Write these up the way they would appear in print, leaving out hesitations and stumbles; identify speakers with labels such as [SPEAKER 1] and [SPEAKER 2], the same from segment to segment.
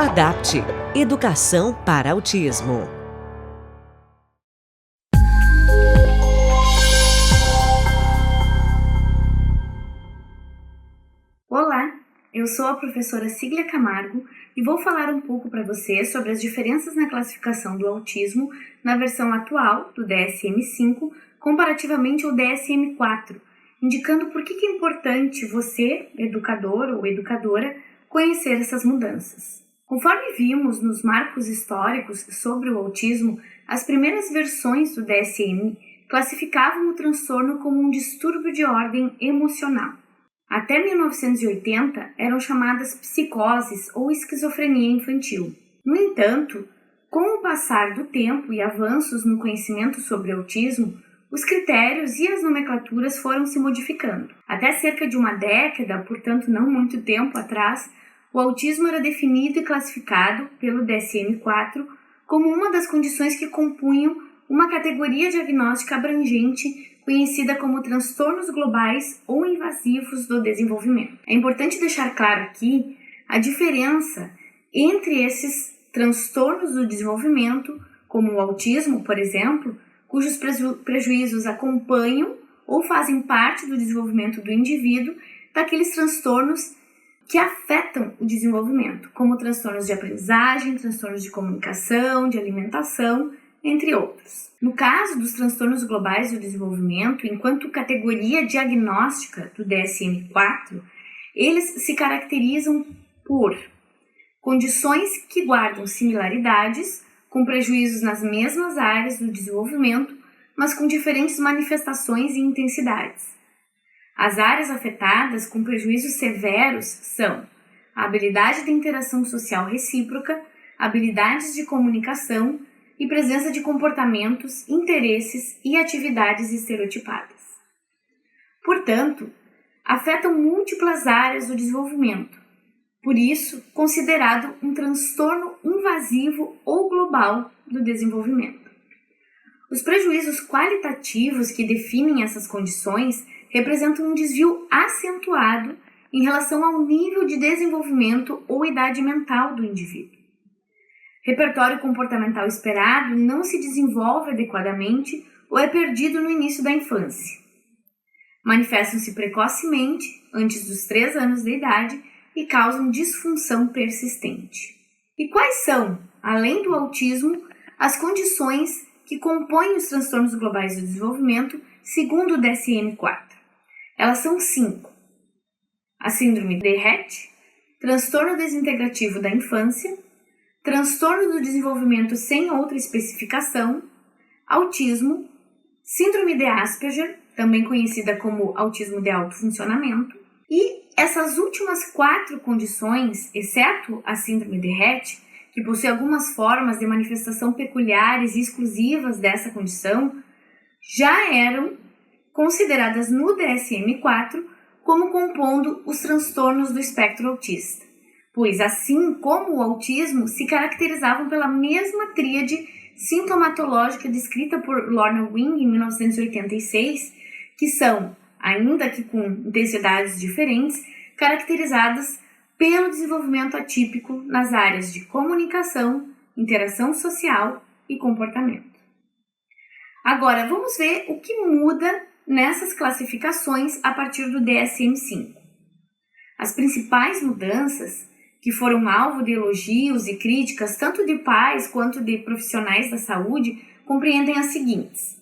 [SPEAKER 1] Adapte Educação para Autismo.
[SPEAKER 2] Olá, eu sou a professora Cília Camargo e vou falar um pouco para você sobre as diferenças na classificação do autismo na versão atual do DSM-5 comparativamente ao DSM-4, indicando por que é importante você, educador ou educadora, conhecer essas mudanças. Conforme vimos nos marcos históricos sobre o autismo, as primeiras versões do DSM classificavam o transtorno como um distúrbio de ordem emocional. Até 1980 eram chamadas psicoses ou esquizofrenia infantil. No entanto, com o passar do tempo e avanços no conhecimento sobre autismo, os critérios e as nomenclaturas foram se modificando. Até cerca de uma década, portanto não muito tempo atrás, o autismo era definido e classificado pelo DSM-4 como uma das condições que compunham uma categoria diagnóstica abrangente conhecida como transtornos globais ou invasivos do desenvolvimento. É importante deixar claro aqui a diferença entre esses transtornos do desenvolvimento, como o autismo, por exemplo, cujos prejuízos acompanham ou fazem parte do desenvolvimento do indivíduo, daqueles transtornos que afetam o desenvolvimento, como transtornos de aprendizagem, transtornos de comunicação, de alimentação, entre outros. No caso dos transtornos globais do desenvolvimento, enquanto categoria diagnóstica do DSM-4, eles se caracterizam por condições que guardam similaridades, com prejuízos nas mesmas áreas do desenvolvimento, mas com diferentes manifestações e intensidades. As áreas afetadas com prejuízos severos são a habilidade de interação social recíproca, habilidades de comunicação e presença de comportamentos, interesses e atividades estereotipadas. Portanto, afetam múltiplas áreas do desenvolvimento, por isso considerado um transtorno invasivo ou global do desenvolvimento. Os prejuízos qualitativos que definem essas condições representam um desvio acentuado em relação ao nível de desenvolvimento ou idade mental do indivíduo. Repertório comportamental esperado não se desenvolve adequadamente ou é perdido no início da infância. Manifestam-se precocemente, antes dos 3 anos de idade, e causam disfunção persistente. E quais são, além do autismo, as condições que compõem os transtornos globais do desenvolvimento, segundo o DSM-4? Elas são 5. A síndrome de Rett, transtorno desintegrativo da infância, transtorno do desenvolvimento sem outra especificação, autismo, síndrome de Asperger, também conhecida como autismo de alto funcionamento, e essas últimas 4 condições, exceto a síndrome de Rett, que possui algumas formas de manifestação peculiares e exclusivas dessa condição, já eram consideradas no DSM-4 como compondo os transtornos do espectro autista, pois assim como o autismo se caracterizavam pela mesma tríade sintomatológica descrita por Lorna Wing em 1986, que são, ainda que com intensidades diferentes, caracterizadas pelo desenvolvimento atípico nas áreas de comunicação, interação social e comportamento. Agora, vamos ver o que muda nessas classificações a partir do DSM-5. As principais mudanças, que foram alvo de elogios e críticas tanto de pais quanto de profissionais da saúde, compreendem as seguintes.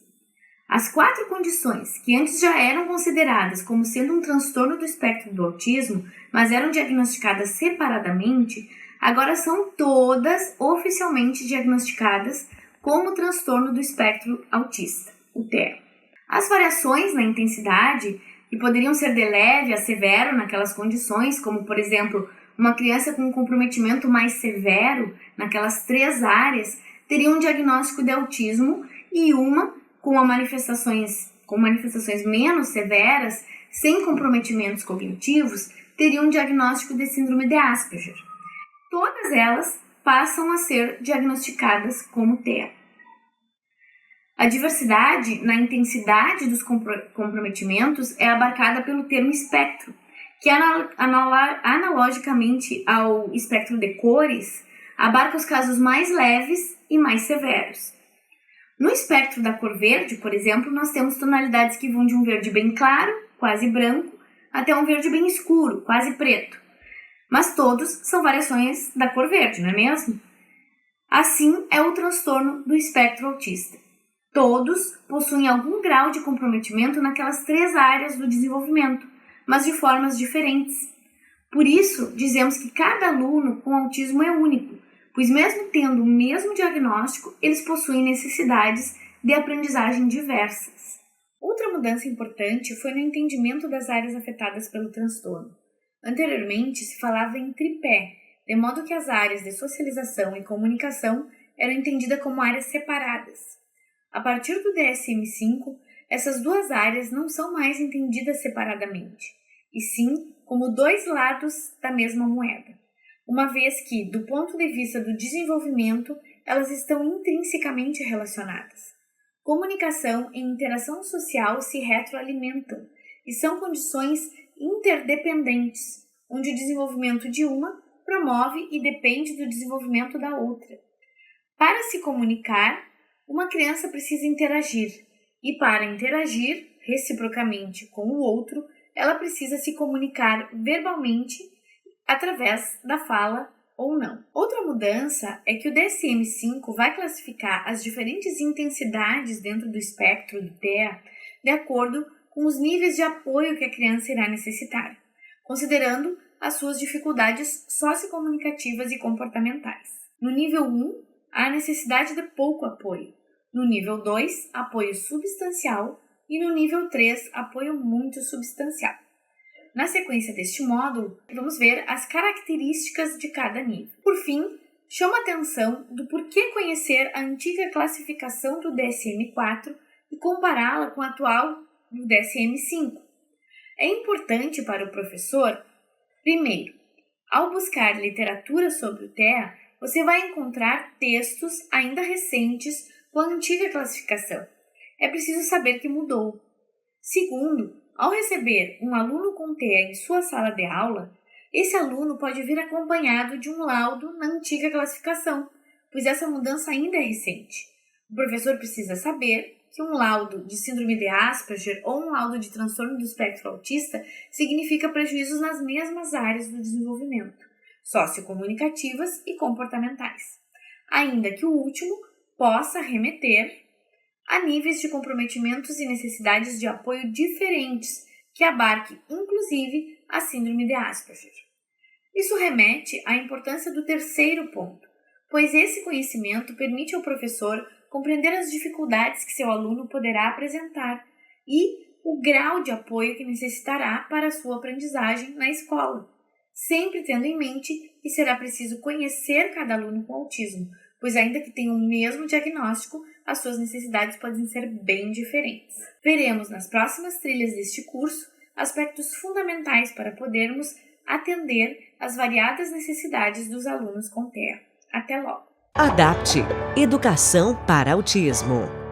[SPEAKER 2] As 4 condições, que antes já eram consideradas como sendo um transtorno do espectro do autismo, mas eram diagnosticadas separadamente, agora são todas oficialmente diagnosticadas como transtorno do espectro autista, o TEA. As variações na intensidade, que poderiam ser de leve a severo naquelas condições, como, por exemplo, uma criança com um comprometimento mais severo naquelas 3 áreas, teria um diagnóstico de autismo e uma com manifestações menos severas, sem comprometimentos cognitivos, teria um diagnóstico de síndrome de Asperger. Todas elas passam a ser diagnosticadas como TEA. A diversidade na intensidade dos comprometimentos é abarcada pelo termo espectro, que analogicamente ao espectro de cores, Abarca os casos mais leves e mais severos. No espectro da cor verde, por exemplo, nós temos tonalidades que vão de um verde bem claro, quase branco, até um verde bem escuro, quase preto. Mas todos são variações da cor verde, não é mesmo? Assim é o transtorno do espectro autista. Todos possuem algum grau de comprometimento naquelas 3 áreas do desenvolvimento, mas de formas diferentes. Por isso, dizemos que cada aluno com autismo é único, pois mesmo tendo o mesmo diagnóstico, eles possuem necessidades de aprendizagem diversas. Outra mudança importante foi no entendimento das áreas afetadas pelo transtorno. Anteriormente, se falava em tripé, de modo que as áreas de socialização e comunicação eram entendidas como áreas separadas. A partir do DSM-5, essas 2 áreas não são mais entendidas separadamente, e sim como 2 lados da mesma moeda, uma vez que, do ponto de vista do desenvolvimento, elas estão intrinsecamente relacionadas. Comunicação e interação social se retroalimentam e são condições interdependentes, onde o desenvolvimento de uma promove e depende do desenvolvimento da outra. Para se comunicar, uma criança precisa interagir, e para interagir reciprocamente com o outro, ela precisa se comunicar verbalmente através da fala ou não. Outra mudança é que o DSM-5 vai classificar as diferentes intensidades dentro do espectro do TEA de acordo com os níveis de apoio que a criança irá necessitar, considerando as suas dificuldades sociocomunicativas e comportamentais. No nível 1, há necessidade de pouco apoio. No nível 2, apoio substancial. E no nível 3, apoio muito substancial. Na sequência deste módulo, vamos ver as características de cada nível. Por fim, chama a atenção do porquê conhecer a antiga classificação do DSM-4 e compará-la com a atual do DSM-5. É importante para o professor, primeiro, ao buscar literatura sobre o TEA, você vai encontrar textos ainda recentes com a antiga classificação. É preciso saber que mudou. Segundo, ao receber um aluno com TEA em sua sala de aula, esse aluno pode vir acompanhado de um laudo na antiga classificação, pois essa mudança ainda é recente. O professor precisa saber que um laudo de síndrome de Asperger ou um laudo de transtorno do espectro autista significa prejuízos nas mesmas áreas do desenvolvimento, sociocomunicativas e comportamentais, ainda que o último possa remeter a níveis de comprometimentos e necessidades de apoio diferentes, que abarque, inclusive, a síndrome de Asperger. Isso remete à importância do terceiro ponto, pois esse conhecimento permite ao professor compreender as dificuldades que seu aluno poderá apresentar e o grau de apoio que necessitará para a sua aprendizagem na escola, sempre tendo em mente que será preciso conhecer cada aluno com autismo, pois ainda que tenham o mesmo diagnóstico, as suas necessidades podem ser bem diferentes. Veremos nas próximas trilhas deste curso aspectos fundamentais para podermos atender às variadas necessidades dos alunos com TEA. Até logo!
[SPEAKER 1] Adapte Educação para Autismo.